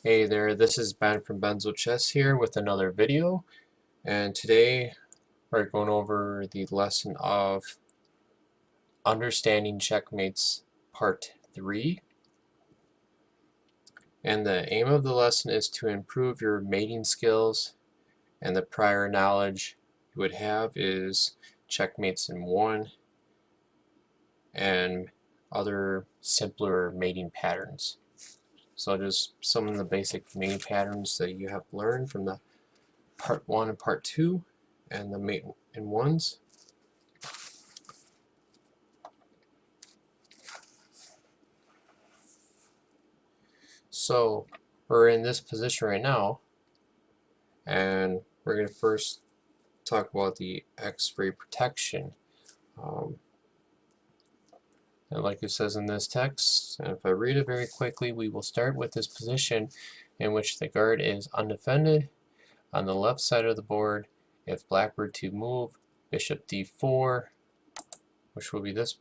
Hey there, this is Ben from Benzo Chess here with another video, and today we're going over the lesson of Understanding Checkmates Part 3. And the aim of the lesson is to improve your mating skills, and the prior knowledge you would have is checkmates in 1 and other simpler mating patterns. So just some of the basic mating patterns that you have learned from the Part 1 and Part 2 and the mate in 1s. So we're in this position right now, and we're going to first talk about the X-ray protection. And like it says in this text, and if I read it very quickly, we will start with this position in which the guard is undefended on the left side of the board. If black were to move bishop d4, which will be this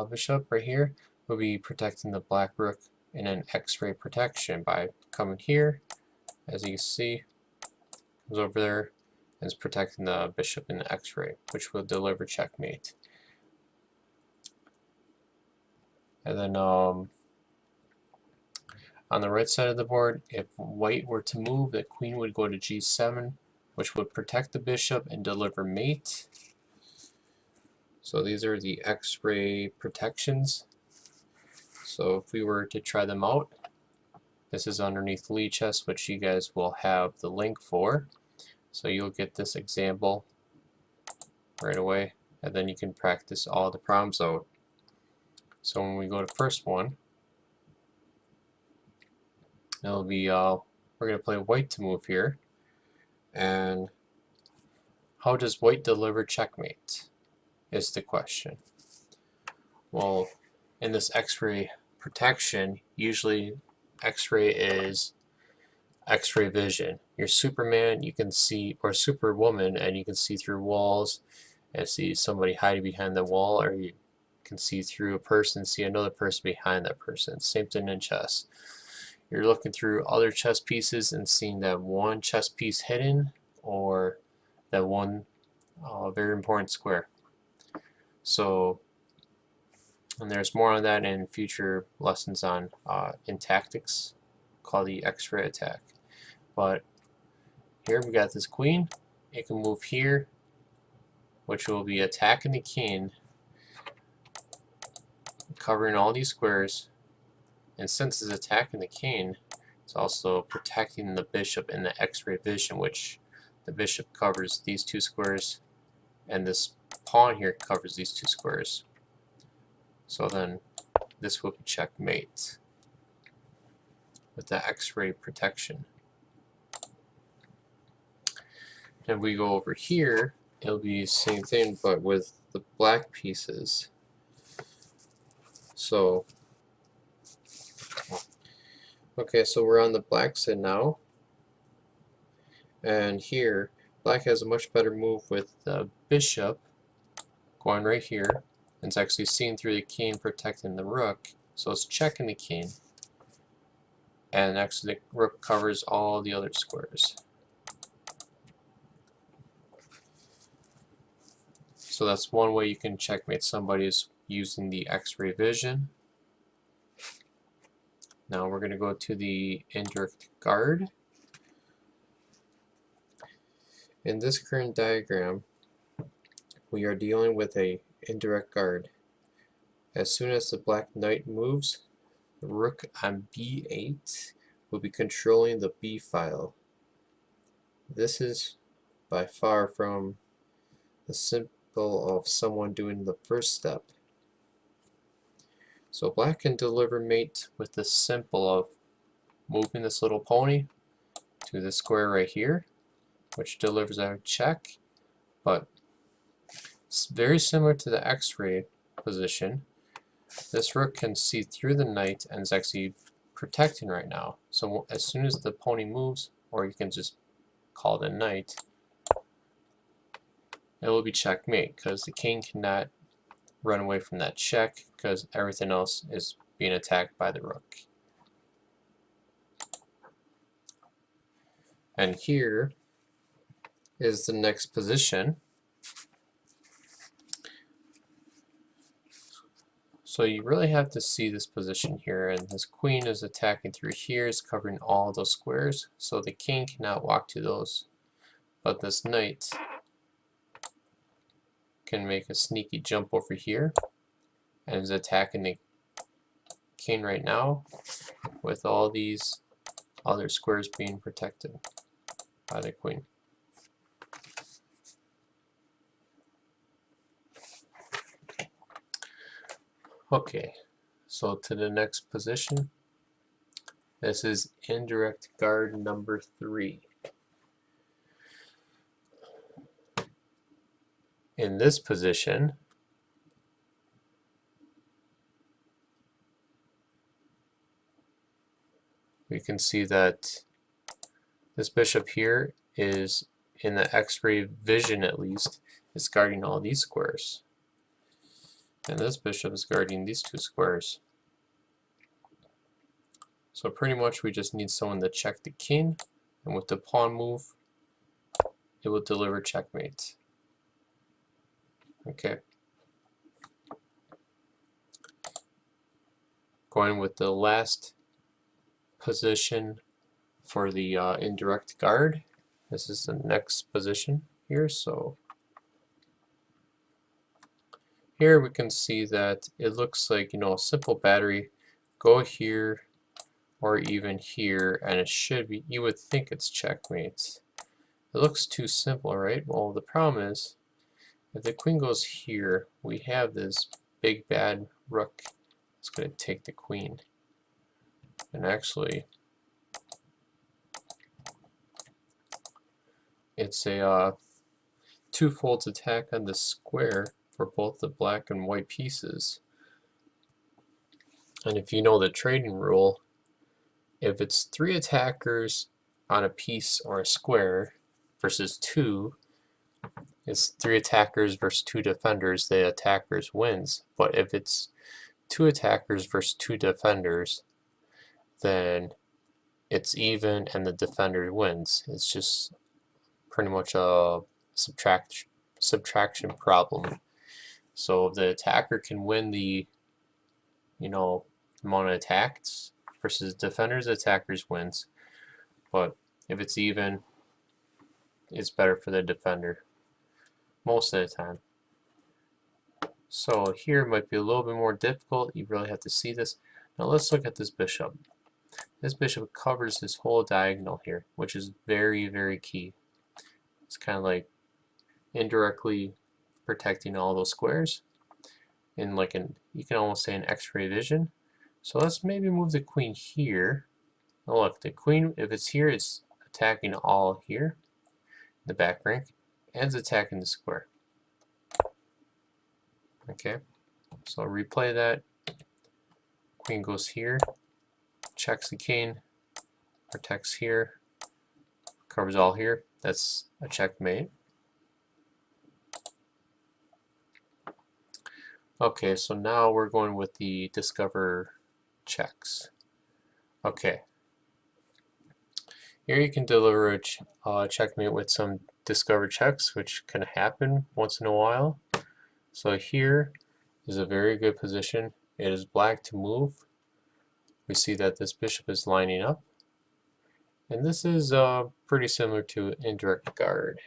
bishop right here, will be protecting the black rook in an X-ray protection by coming here, as you can see, comes over there and is protecting the bishop in the X-ray, which will deliver checkmate. And then on the right side of the board, if white were to move, the queen would go to g7, which would protect the bishop and deliver mate. So these are the X-ray protections. So if we were to try them out, this is underneath Lichess, which you guys will have the link for. So you'll get this example right away, and then you can practice all the problems out. So when we go to first one, it'll be we're going to play white to move here. And how does white deliver checkmate is the question. Well, in this X-ray protection, usually X-ray is X-ray vision. You're Superman, you can see, or Superwoman, and you can see through walls and see somebody hiding behind the wall, or you can see through a person, see another person behind that person. Same thing in chess. You're looking through other chess pieces and seeing that one chess piece hidden, or that one very important square. So, and there's more on that in future lessons on in tactics called the X-ray attack. But here we got this queen. It can move here, which will be attacking the king, covering all these squares. And since it's attacking the king, it's also protecting the bishop in the X-ray vision, which the bishop covers these two squares, and this pawn here covers these two squares. So then this will be checkmate with the X-ray protection. And we go over here, it'll be the same thing, but with the black pieces. So okay, so we're on the black side now, and here black has a much better move with the bishop going right here. It's actually seen through the king, protecting the rook, so it's checking the king, and actually the rook covers all the other squares. So that's one way you can checkmate somebody, is using the X-ray vision. Now we're going to go to the indirect guard. In this current diagram, we are dealing with a indirect guard. As soon as the black knight moves, the rook on b8 will be controlling the b file. This is by far from the symbol of someone doing the first step. So black can deliver mate with the symbol of moving this little pony to the square right here, which delivers a check, but it's very similar to the X-ray position. This rook can see through the knight and is actually protecting right now. So as soon as the pony moves, or you can just call the knight, it will be checkmate, because the king cannot run away from that check because everything else is being attacked by the rook. And here is the next position. So you really have to see this position here, and this queen is attacking through here, is covering all those squares, so the king cannot walk to those. But this knight can make a sneaky jump over here and is attacking the king right now with all these other squares being protected by the queen. Okay, so to the next position. This is indirect guard number 3. In this position, we can see that this bishop here is, in the X-ray vision at least, is guarding all these squares. And this bishop is guarding these 2 squares. So pretty much we just need someone to check the king, and with the pawn move, it will deliver checkmate. Okay. Going with the last position for the indirect guard. This is the next position here. So here we can see that it looks like, a simple battery. Go here or even here, and it should be, you would think it's checkmate. It looks too simple, right? Well, the problem is, if the queen goes here, we have this big bad rook. It's going to take the queen. And actually, it's a two-fold attack on the square for both the black and white pieces. And if you know the trading rule, if it's 3 attackers on a piece or a square versus 2, it's 3 attackers versus 2 defenders, the attackers wins. But if it's 2 attackers versus 2 defenders, then it's even and the defender wins. It's just pretty much a subtraction problem. So if the attacker can win the amount of attacks versus defenders, attackers wins. But if it's even, it's better for the defender most of the time. So here might be a little bit more difficult. You really have to see this. Now let's look at this bishop. This bishop covers this whole diagonal here, which is very, very key. It's kind of like indirectly protecting all those squares in like you can almost say an X-ray vision. So let's maybe move the queen here. Oh, look, the queen, if it's here, it's attacking all here, the back rank, and it's attacking the square. Okay, so replay that. Queen goes here, checks the king, protects here, covers all here. That's a checkmate. Okay, so now we're going with the discover checks. Okay. Here you can deliver a checkmate with some discover checks, which can happen once in a while. So here is a very good position. It is black to move. We see that this bishop is lining up. And this is pretty similar to indirect guard.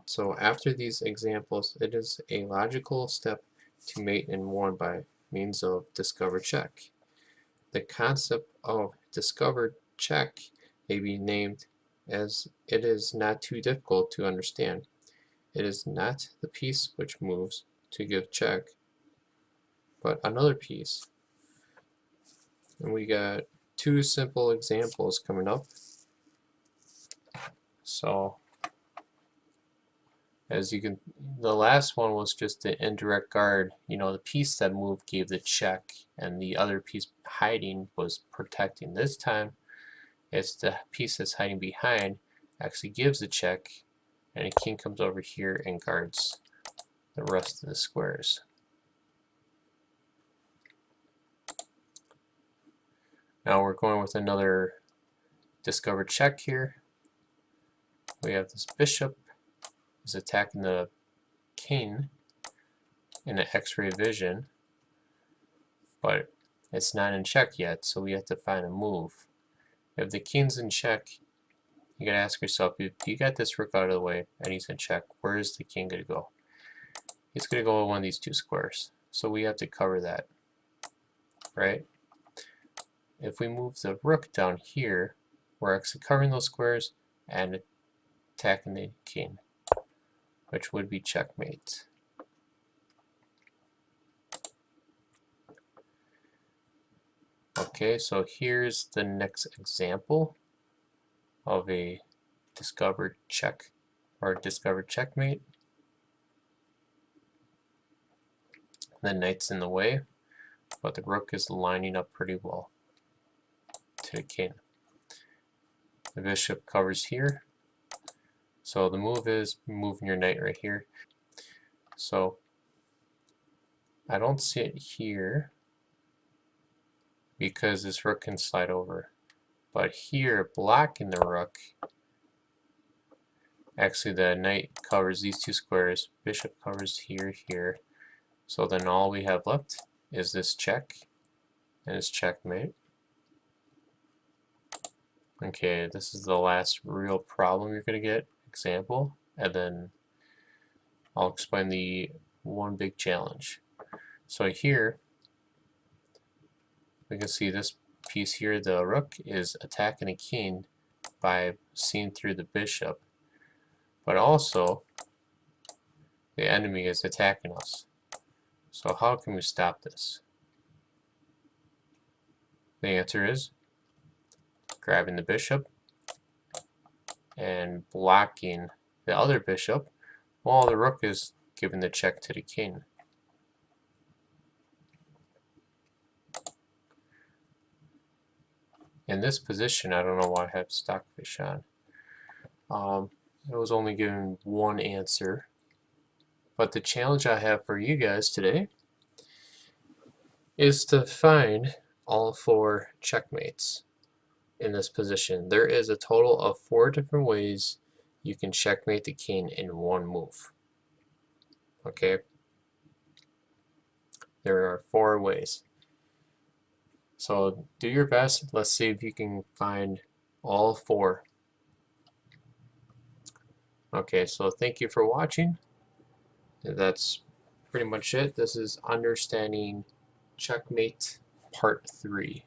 So after these examples, it is a logical step to mate in one by means of discover check. The concept of discover check may be named as it is not too difficult to understand. It is not the piece which moves to give check, but another piece. And we got 2 simple examples coming up. So as you can, the last one was just the indirect guard. The piece that moved gave the check, and the other piece hiding was protecting. This time, it's the piece that's hiding behind actually gives the check, and a king comes over here and guards the rest of the squares. Now we're going with another discover check here. we have this bishop is attacking the king in an X-ray vision, but it's not in check yet, so we have to find a move. If the king's in check, you gotta ask yourself, if you got this rook out of the way and he's in check, where is the king gonna go? He's gonna go with one of these two squares. So we have to cover that, right? If we move the rook down here, we're actually covering those squares and attacking the king, which would be checkmate. Okay, so here's the next example of a discovered check or discovered checkmate. The knight's in the way, but the rook is lining up pretty well to the king. The bishop covers here, so the move is moving your knight right here. So I don't see it here because this rook can slide over, but here blocking the rook, actually the knight covers these two squares, bishop covers here, here, so then all we have left is this check and it's checkmate. Okay, this is the last real problem you're going to get, example, and then I'll explain the one big challenge. So here, we can see this piece here, the rook is attacking the king by seeing through the bishop, but also the enemy is attacking us. So how can we stop this? The answer is grabbing the bishop and blocking the other bishop while the rook is giving the check to the king. In this position, I don't know why I have stockfish on. It was only given one answer, but the challenge I have for you guys today is to find all 4 checkmates in this position. There is a total of 4 different ways you can checkmate the king in one move. Okay? There are 4 ways. So do your best. Let's see if you can find all 4. Okay, so thank you for watching. That's pretty much it. This is Understanding Checkmate Part 3.